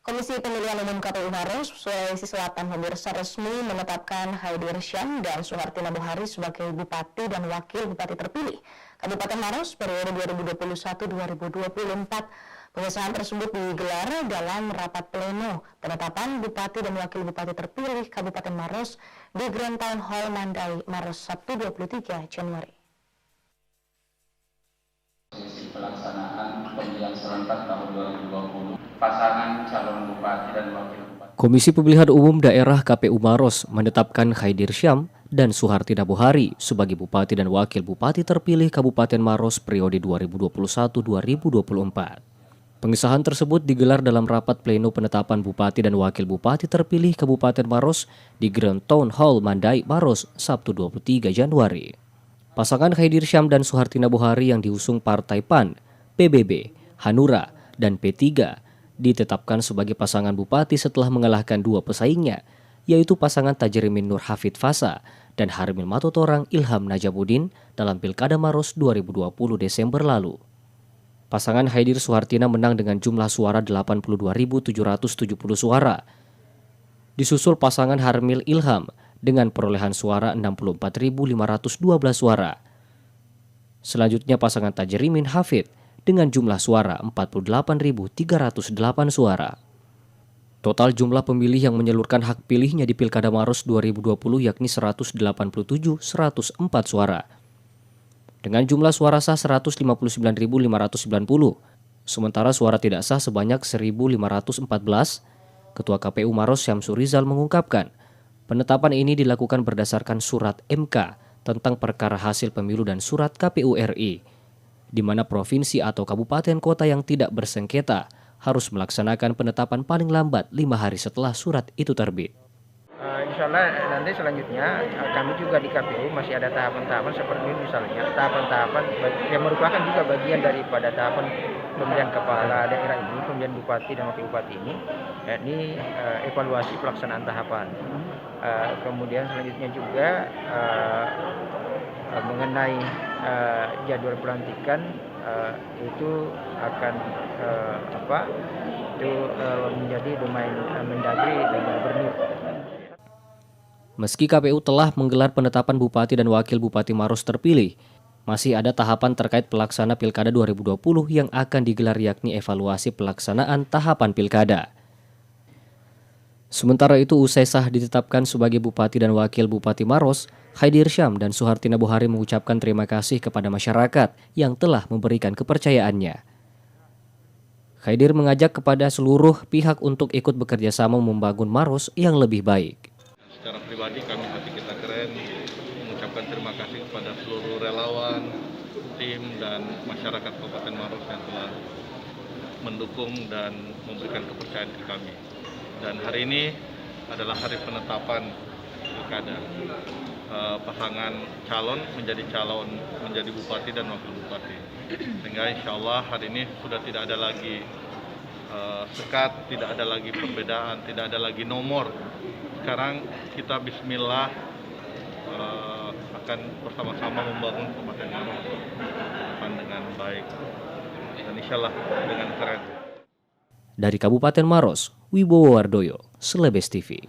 Komisi Pemilihan Umum KPU Maros, Sulawesi Selatan pemirsa resmi menetapkan Haidir Syam dan Suharti Nabuhari sebagai Bupati dan Wakil Bupati terpilih Kabupaten Maros periode 2021-2024. Pengesahan tersebut digelar dalam rapat pleno penetapan Bupati dan Wakil Bupati terpilih Kabupaten Maros di Grand Town Hall Mandai, Maros, Sabtu 23 Januari. Pelaksanaan pemilihan serentak tahun 2020, pasangan calon bupati dan wakil bupati. Komisi Pemilihan Umum Daerah KPU Maros menetapkan Haidir Syam dan Suharti Nabuhari sebagai Bupati dan Wakil Bupati terpilih Kabupaten Maros periode 2021-2024. Pengesahan tersebut digelar dalam rapat pleno penetapan Bupati dan Wakil Bupati terpilih Kabupaten Maros di Grand Town Hall Mandai, Maros, Sabtu 23 Januari. Pasangan Haidir Syam dan Suharti Nabuhari yang diusung Partai PAN, PBB, Hanura, dan P3 ditetapkan sebagai pasangan bupati setelah mengalahkan dua pesaingnya, yaitu pasangan Tajrimin Nur Hafid Fasa dan Harmil Matotorang Ilham Najamuddin dalam Pilkada Maros 2020 Desember lalu. Pasangan Haidir Suhartina menang dengan jumlah suara 82.770 suara. Disusul pasangan Harmil Ilham dengan perolehan suara 64.512 suara. Selanjutnya pasangan Tajrimin Hafid dengan jumlah suara 48.308 suara. Total jumlah pemilih yang menyalurkan hak pilihnya di Pilkada Maros 2020 yakni 187.104 suara. Dengan jumlah suara sah 159.590, sementara suara tidak sah sebanyak 1.514, Ketua KPU Maros Syamsur Rizal mengungkapkan, penetapan ini dilakukan berdasarkan surat MK tentang perkara hasil pemilu dan surat KPU RI, di mana provinsi atau kabupaten kota yang tidak bersengketa harus melaksanakan penetapan paling lambat 5 hari setelah surat itu terbit. Insya Allah nanti selanjutnya kami juga di KPU masih ada tahapan-tahapan seperti ini, misalnya tahapan-tahapan yang merupakan juga bagian daripada tahapan pemilihan kepala daerah ini, pemilihan bupati dan wakil bupati ini, yakni evaluasi pelaksanaan tahapan. Kemudian selanjutnya juga mengenai jadwal pelantikan itu akan menjadi domain Mendagri dan Gubernur. Meski KPU telah menggelar penetapan Bupati dan Wakil Bupati Maros terpilih, masih ada tahapan terkait pelaksana Pilkada 2020 yang akan digelar, yakni evaluasi pelaksanaan tahapan Pilkada. Sementara itu, usai sah ditetapkan sebagai Bupati dan Wakil Bupati Maros, Haidir Syam dan Suharti Nabuhari mengucapkan terima kasih kepada masyarakat yang telah memberikan kepercayaannya. Haidir mengajak kepada seluruh pihak untuk ikut bekerja sama membangun Maros yang lebih baik. Secara pribadi kami hati kita keren mengucapkan terima kasih kepada seluruh relawan, tim, dan masyarakat Kabupaten Maros yang telah mendukung dan memberikan kepercayaan ke kami. Dan hari ini adalah hari penetapan Pilkada. Pasangan calon menjadi bupati dan wakil bupati. Sehingga insya Allah hari ini sudah tidak ada lagi sekat, tidak ada lagi perbedaan, tidak ada lagi nomor. Sekarang kita bismillah akan bersama-sama membangun Kabupaten Maros dengan baik dan insya Allah dengan keren. Dari Kabupaten Maros, Wibowo Wardoyo, Selebes TV.